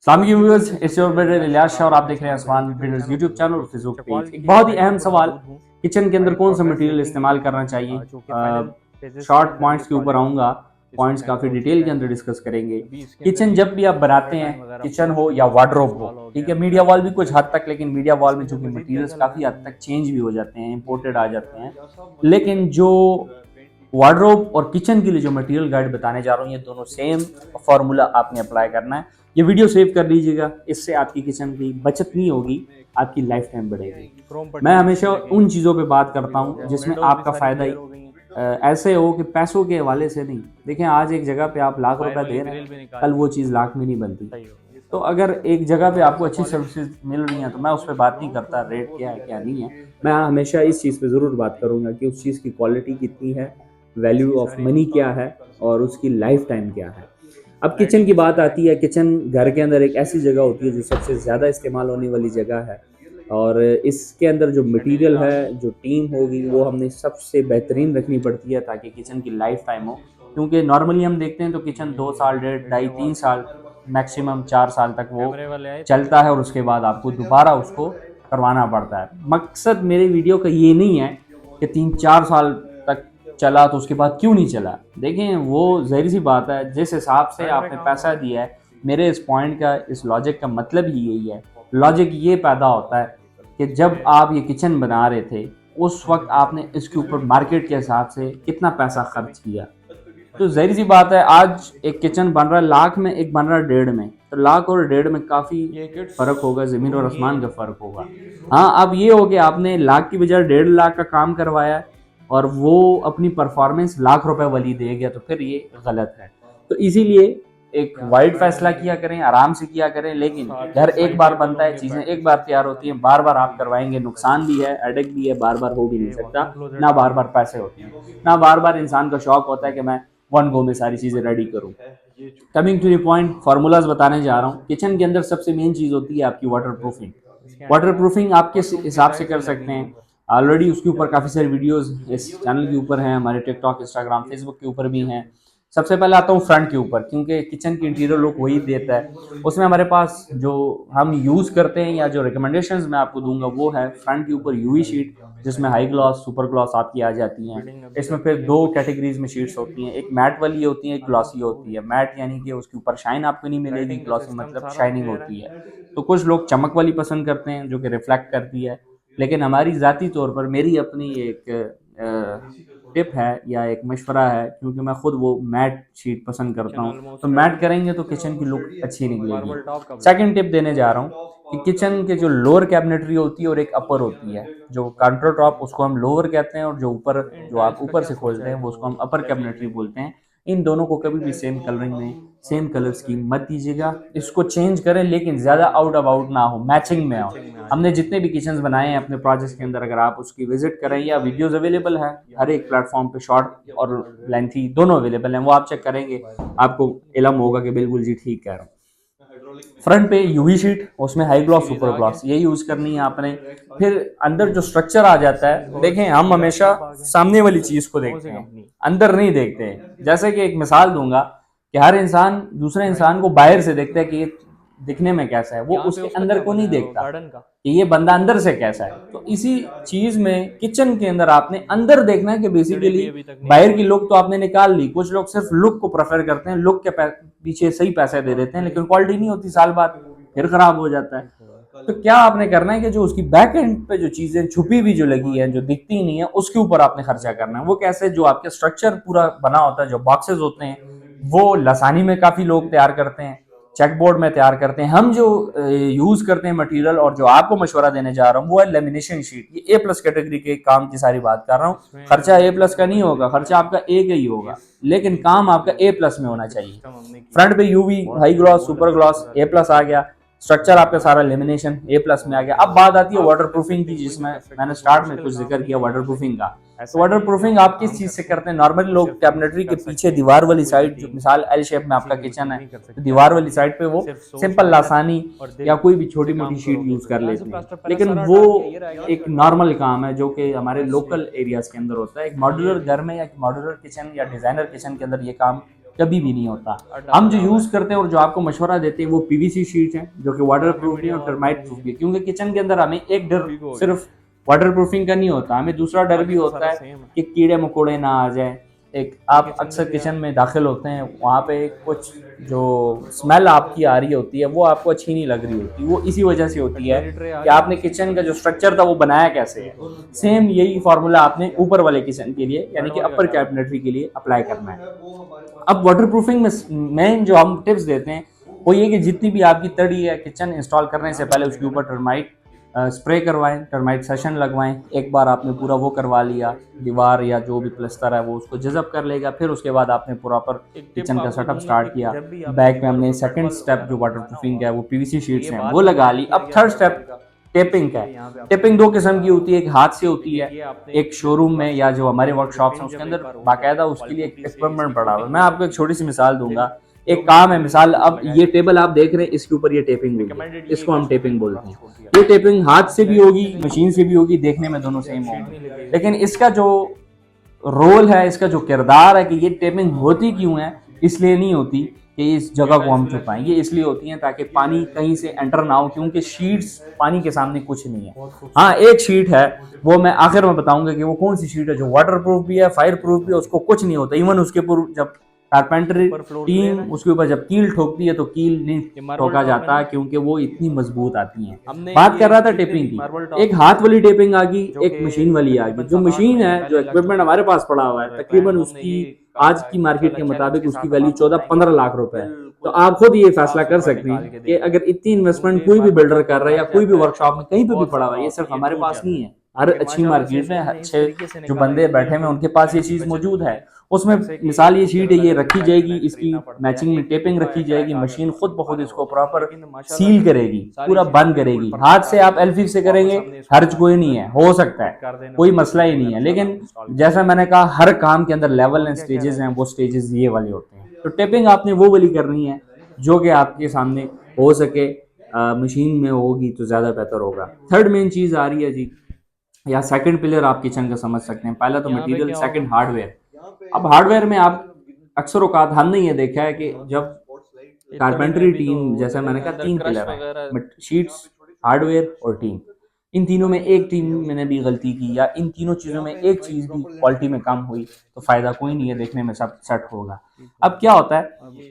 अस्सलाम वालेकुम viewers, it's your brother Ilyas Shah और आप देख रहे हैं आसमान बिल्डर्स यूट्यूब चैनल और फेसबुक पेज। एक बहुत ही अहम सवाल, किचन के अंदर कौन सा मटेरियल इस्तेमाल करना चाहिए। शॉर्ट पॉइंट्स के ऊपर आऊँगा, पॉइंट्स काफ़ी डिटेल के अंदर डिस्कस करेंगे। किचन जब भी आप बनाते हैं, किचन हो या वार्डरोब हो, ठीक है, मीडिया वॉल भी कुछ हद तक, लेकिन मीडिया वॉल में चूंकि मटेरियल्स काफ़ी हद तक चेंज भी हो जाते हैं, इंपोर्टेड आ जाते हैं, लेकिन जो वार्डरोब और किचन के लिए जो मटेरियल गाइड बताने जा रहा हूँ, ये दोनों सेम फार्मूला आपने अप्लाई करना है। ये वीडियो सेव कर लीजिएगा, इससे आपकी किचन की बचत नहीं होगी, आपकी लाइफ टाइम बढ़ेगी। मैं हमेशा उन चीज़ों पे बात करता हूँ जिसमें आपका फ़ायदा ऐसे हो कि पैसों के हवाले से नहीं। देखें, आज एक जगह पे आप लाख रुपए दे रहे हैं, कल वो चीज़ लाख में नहीं बनती। तो अगर एक जगह पे आपको अच्छी सर्विसेज मिल रही हैं तो मैं उस पर बात नहीं करता रेट क्या है क्या नहीं है, मैं हमेशा इस चीज़ पे ज़रूर बात करूँगा कि उस चीज़ की क्वालिटी कितनी है, वैल्यू ऑफ मनी क्या है और उसकी लाइफ टाइम क्या है। अब किचन की बात आती है, किचन घर के अंदर एक ऐसी जगह होती है जो सबसे ज़्यादा इस्तेमाल होने वाली जगह है, और इसके अंदर जो मटेरियल है, जो टीम होगी, वो हमने सबसे बेहतरीन रखनी पड़ती है ताकि किचन की लाइफ टाइम हो। क्योंकि नॉर्मली हम देखते हैं तो किचन 2 साल, डेढ़, ढाई, 3 साल, मैक्सिमम 4 साल तक वो चलता है और उसके बाद आपको दोबारा उसको करवाना पड़ता है। मकसद मेरे वीडियो का ये नहीं है कि 3-4 साल तक चला तो उसके बाद क्यों नहीं चला। देखें, वो ज़ाहिर सी बात है, जिस हिसाब से आपने पैसा दिया है, मेरे इस पॉइंट का, इस लॉजिक का मतलब ही यही है। लॉजिक ये पैदा होता है कि जब आप ये किचन बना रहे थे, उस वक्त आपने इसके ऊपर मार्केट के हिसाब से कितना पैसा खर्च किया। तो ज़ाहिर सी बात है, आज एक किचन बन रहा है लाख में, एक बन रहा है 1.5 में, तो लाख और 1.5 में काफ़ी फ़र्क होगा, ज़मीन और आसमान का फ़र्क होगा। हाँ, अब ये हो कि आपने लाख की बजाय 1.5 लाख का काम करवाया है और वो अपनी परफॉर्मेंस लाख रुपए वाली दे गया, तो फिर ये गलत है। तो इसीलिए एक वाइड फैसला किया करें, आराम से किया करें। लेकिन घर एक बार बनता है, चीज़ें एक बार तैयार होती हैं, बार बार आप करवाएंगे, नुकसान भी है, हेडेक भी है, बार बार हो भी नहीं सकता, ना बार बार पैसे होते हैं, ना बार बार इंसान का शौक होता है कि मैं वन गो में सारी चीज़ें रेडी करूँ। Coming to the point, formulas बताने जा रहा हूँ। किचन के अंदर सबसे मेन चीज़ होती है आपकी वाटर प्रूफिंग। वाटर प्रूफिंग आप किस हिसाब से कर सकते हैं, ऑलरेडी उसके ऊपर काफ़ी सारे वीडियोस इस चैनल के ऊपर हैं, हमारे टिकटॉक, इंस्टाग्राम, फेसबुक के ऊपर भी हैं। सबसे पहले आता हूँ फ्रंट के ऊपर, क्योंकि किचन की इंटीरियर लुक वही देता है। उसमें हमारे पास जो हम यूज़ करते हैं या जो रिकमेंडेशंस मैं आपको दूंगा वो है फ्रंट के ऊपर यूवी शीट, जिसमें हाई ग्लॉस, सुपर ग्लॉस आपकी आ जाती हैं। इसमें फिर 2 कैटेगरीज में शीट्स होती हैं, एक मैट वाली होती है, एक ग्लॉसी होती है। मैट यानी कि उसके ऊपर शाइन आपको नहीं मिलेगी, ग्लॉसी मतलब शाइनिंग होती है। तो कुछ लोग चमक वाली पसंद करते हैं जो कि रिफ्लेक्ट करती है, लेकिन हमारी ज़ाती तौर पर, मेरी अपनी एक टिप है या एक मशवरा है, क्योंकि मैं खुद वो मैट शीट पसंद करता हूँ, तो मैट करेंगे तो किचन की लुक अच्छी निकलेगी। सेकंड टिप देने जा रहा हूँ कि किचन के जो लोअर कैबिनेटरी होती है और एक अपर होती है, जो काउंटर टॉप उसको हम लोअर कहते हैं और जो ऊपर, जो आप ऊपर से खोलते हैं वो उसको हम अपर कैबिनेटरी बोलते हैं। इन दोनों को कभी भी सेम कलरिंग में, सेम कलर स्कीम मत दीजिएगा, इसको चेंज करें लेकिन ज़्यादा आउट अबाउट ना हो, मैचिंग में हो। हमने जितने भी किचन्स बनाए हैं अपने प्रोजेक्ट्स के अंदर, अगर आप उसकी विजिट करें, या वीडियोस अवेलेबल है हर एक प्लेटफॉर्म पे, शॉर्ट और लेंथी दोनों अवेलेबल हैं, वो आप चेक करेंगे, आपको इलम होगा कि बिल्कुल जी ठीक कह रहा हूँ। फ्रंट पे यूवी शीट, उसमें हाई ग्लॉस, सुपर ग्लॉस, ये यूज करनी है आपने। फिर अंदर जो स्ट्रक्चर आ जाता है, देखें, हम हमेशा सामने वाली चीज को देखते हैं, अंदर नहीं देखते हैं। जैसे कि एक मिसाल दूंगा कि हर इंसान दूसरे इंसान को बाहर से देखता है कि ये दिखने में कैसा है, वो उसके अंदर को नहीं देखता कि ये बंदा अंदर से कैसा है। तो इसी चीज में किचन के अंदर आपने अंदर देखना है कि बेसिकली बाहर की लुक तो आपने निकाल ली, कुछ लोग सिर्फ लुक को प्रेफर करते हैं, लुक के पीछे सही पैसे दे देते हैं, लेकिन क्वालिटी नहीं होती, साल बाद फिर खराब हो जाता है। तो क्या आपने करना है कि जो उसकी बैक एंड पे जो चीजें छुपी हुई जो लगी है, जो दिखती नहीं है, उसके ऊपर आपने खर्चा करना है। वो कैसे, जो आपके स्ट्रक्चर पूरा बना होता है, जो बॉक्सेस होते हैं, वो लसानी में काफी लोग तैयार करते हैं, चेकबोर्ड में तैयार करते हैं। हम जो यूज करते हैं मटेरियल और जो आपको मशवरा देने जा रहा हूँ वो है लेमिनेशन शीट। ये A+ कैटेगरी के काम की सारी बात कर रहा हूँ। खर्चा A+ का नहीं होगा, खर्चा आपका A का ही होगा, लेकिन काम आपका A+ में होना चाहिए। फ्रंट पे UV, high gloss, super gloss, A+ आ गया। स्ट्रक्चर आपका सारा लेमिनेशन A+ में आ गया। अब बात आती है वाटर प्रूफिंग की, जिसमें मैंने स्टार्ट में कुछ जिक्र किया वाटर प्रूफिंग का। तो वाटर प्रूफिंग आप किस चीज से करते हैं? नॉर्मली लोग कैबिनेटरी के पीछे दीवार वाली साइड, जो मिसाल L शेप में आपका किचन है, तो दीवार वाली साइड पे वो सिंपल लासानी या कोई भी छोटी मोटी शीट यूज कर लेते हैं, लेकिन वो एक नॉर्मल काम है जो कि हमारे लोकल एरियाज के अंदर होता है। एक मॉड्यूलर घर में या मॉड्यूलर किचन या डिजाइनर किचन के अंदर ये काम कभी भी नहीं होता। हम जो यूज करते हैं और जो आपको मशवरा देते हैं वो पीवीसी शीट है जो कि वाटर प्रूफ भी है और टर्माइट प्रूफ भी है, क्योंकि किचन के अंदर हमें एक डर सिर्फ वाटर प्रूफिंग का नहीं होता, हमें दूसरा डर भी होता है कि कीड़े मकोड़े ना आ जाए। एक आप अक्सर किचन में दाखिल होते हैं, वहाँ पे कुछ जो स्मेल आपकी आ रही होती है वो आपको अच्छी नहीं लग रही होती, वो इसी वजह से होती है कि आपने किचन का जो स्ट्रक्चर था वो बनाया कैसे है। सेम यही फार्मूला आपने ऊपर वाले किचन के लिए यानी कि अपर कैबिनेटरी के लिए अप्लाई करना है। अब वाटर प्रूफिंग में मेन जो हम टिप्स देते हैं वो ये कि जितनी भी आपकी तड़ी है किचन इंस्टॉल करने से पहले उसके ऊपर टर्माइट स्प्रे करवाएं, टर्माइट सेशन लगवाएं। एक बार आपने पूरा वो करवा लिया, दीवार या जो भी प्लस्तर है वो उसको जज़ब कर लेगा। फिर उसके बाद आपने प्रॉपर किचन का सेटअप स्टार्ट किया। बैक में हमने सेकंड स्टेप जो वाटर प्रूफिंग है वो पीवीसी शीट्स हैं वो लगा ली। अब थर्ड स्टेप टेपिंग का है। टेपिंग दो किस्म की होती है, एक हाथ से होती है, एक शोरूम में या जो हमारे वर्कशॉप्स हैं उसके अंदर बाकायदा उसके लिए इक्विपमेंट पड़ा हुआ है। मैं आपको एक छोटी सी मिसाल दूंगा। एक काम है, मिसाल अब ये टेबल आप देख रहे हैं इसके ऊपर ये टेपिंग होगी, इसको हम टेपिंग बोलते हैं। ये टेपिंग हाथ से भी होगी मशीन से भी होगी, देखने में दोनों सेम होंगे, लेकिन इसका जो रोल है, इसका जो किरदार है कि ये टेपिंग होती क्यों है, इसलिए नहीं होती कि इस जगह को हम छुपाएं, ये इसलिए होती है ताकि पानी कहीं से एंटर ना हो, क्योंकि शीट्स पानी के सामने कुछ नहीं है। हाँ, एक शीट है वो मैं आखिर में बताऊंगा कि वो कौन सी शीट है जो वाटर प्रूफ भी है, फायर प्रूफ भी है, उसको कुछ नहीं होता। इवन उसके ऊपर जब कारपेंटरी टीम उसके ऊपर जब कील ठोकती है तो कील नहीं ठोका जाता क्योंकि वो इतनी मजबूत आती है। बात कर रहा था टेपिंग की, एक हाथ वाली टेपिंग आ गई, एक मशीन वाली आ गई। जो मशीन है, जो इक्विपमेंट हमारे पास पड़ा हुआ है, तकरीबन उसकी आज की मार्केट के मुताबिक उसकी वैल्यू 14-15 लाख रुपए है। तो आप खुद ये फैसला कर सकते हैं कि अगर इतनी इन्वेस्टमेंट कोई भी बिल्डर कर रहा है या कोई भी वर्कशॉप में कहीं पे भी पड़ा हुआ है, ये सिर्फ हमारे पास नहीं है, हर अच्छी मार्केट में अच्छे जो बंदे बैठे हुए उनके पास ये चीज मौजूद है। उसमें मिसाल ये शीट है, ये रखी जाएगी, इसकी मैचिंग में टेपिंग रखी जाएगी, मशीन खुद ब खुद इसको प्रॉपर सील करेगी, पूरा बंद करेगी। हाथ से आप एल्फी से करेंगे, हर्ज कोई नहीं है, हो सकता है, कोई मसला ही नहीं है, लेकिन जैसा मैंने कहा हर काम के अंदर लेवल एंड स्टेजेस हैं, वो स्टेजेस ये वाले होते हैं। तो टेपिंग आपने वो वाली करनी है जो कि आपके सामने हो सके, मशीन में होगी तो ज्यादा बेहतर होगा। थर्ड मेन चीज आ रही है जी, या सेकंड पिलर आप किचन का समझ सकते हैं। पहला तो मटेरियल, सेकंड हार्डवेयर। अब हार्डवेयर में आप अक्सर औकात हमने ये देखा है कि जब कारपेंटरी टीम, जैसे मैंने कहा 3 पिलर है, शीट्स, हार्डवेयर और टीम, इन तीनों में एक टीम ने भी गलती की या इन तीनों चीजों में एक चीज भी क्वालिटी में कम हुई तो फायदा कोई नहीं है, देखने में सब सेट होगा। अब क्या होता है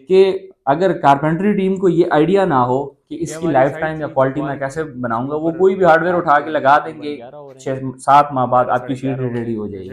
कि अगर कारपेंटरी टीम को ये आइडिया ना हो कि इसकी लाइफ टाइम या क्वालिटी में कैसे बनाऊंगा, वो कोई भी हार्डवेयर उठा के लगा देंगे, 6-7 माह बाद आपकी शीट रेडी हो जाएगी।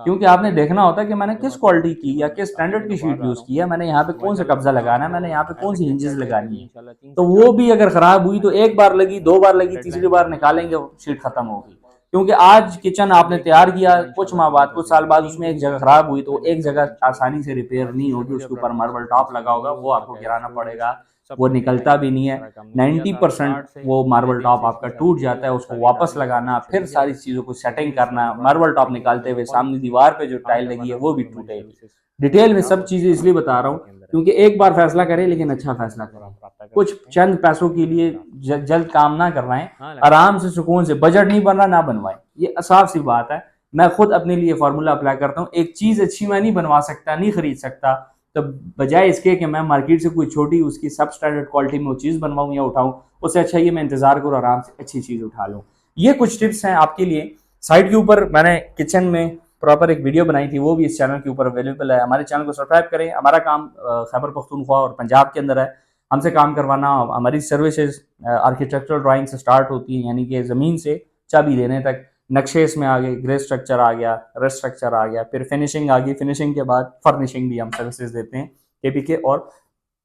क्योंकि आपने देखना होता है कि मैंने किस क्वालिटी की या किस स्टैंडर्ड की शीट यूज की है, मैंने यहाँ पे कौन सा कब्जा लगाना है, मैंने यहाँ पे कौन सी हिंजेस लगानी है। तो वो भी अगर खराब हुई तो एक बार लगी, 2 बार लगी, तीसरी बार निकालेंगे शीट खत्म होगी। क्योंकि आज किचन आपने तैयार किया, कुछ माह बाद, कुछ साल बाद उसमें एक जगह खराब हुई तो एक जगह आसानी से रिपेयर नहीं होगी, उसके ऊपर मार्बल टॉप लगा होगा, वो आपको गिराना पड़ेगा, वो निकलता भी नहीं है। 90% वो मार्बल टॉप आपका टूट जाता है, उसको वापस लगाना, फिर सारी चीजों को सेटिंग करना, मार्बल टॉप निकालते हुए सामने दीवार पे जो टाइल लगी है वो भी टूटेगी। डिटेल में सब चीजें इसलिए बता रहा हूँ क्योंकि एक बार फैसला करें लेकिन अच्छा फैसला करें। कुछ चंद पैसों के लिए जल्द काम ना करवाएं, आराम से सुकून से, बजट नहीं बन रहा ना बनवाएं, ये साफ सी बात है। मैं खुद अपने लिए फार्मूला अप्लाई करता हूँ, एक चीज अच्छी मैं नहीं बनवा सकता, नहीं खरीद सकता, तो बजाय इसके कि मैं मार्केट से कोई छोटी उसकी सब स्टैंडर्ड क्वालिटी में वो चीज बनवाऊं या उठाऊं, उससे अच्छा ये मैं इंतजार करूं, आराम से अच्छी चीज उठा लूं। ये कुछ टिप्स हैं आपके लिए। साइड के ऊपर मैंने किचन में प्रॉपर एक वीडियो बनाई थी, वो भी इस चैनल के ऊपर अवेलेबल है। हमारे चैनल को सब्सक्राइब करें। हमारा काम खैबर पख्तूनख्वा और पंजाब के अंदर है, हमसे काम करवाना। हमारी सर्विसेज आर्किटेक्चरल ड्राइंग से स्टार्ट होती है, यानी कि ज़मीन से चाबी देने तक, नक्शे इसमें आ गए, ग्रे स्ट्रक्चर आ गया, रेस्ट स्ट्रक्चर आ गया, फिर फिनिशिंग आ गई, फिनिशिंग के बाद फर्निशिंग भी हम सर्विसेज देते हैं KPK और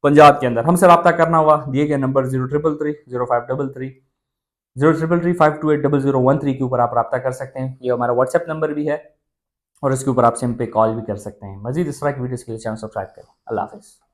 पंजाब के अंदर। हमसे रब्ता करना हुआ दिए गए नंबर 0333 0533 5280013 के ऊपर आप रब्ता कर सकते हैं। ये हमारा व्हाट्सएप नंबर भी है और इसके ऊपर आप सिम पे कॉल भी कर सकते हैं। मजीद इस तरह की वीडियोस के लिए चैनल सब्सक्राइब करें। अल्लाह हाफिज़।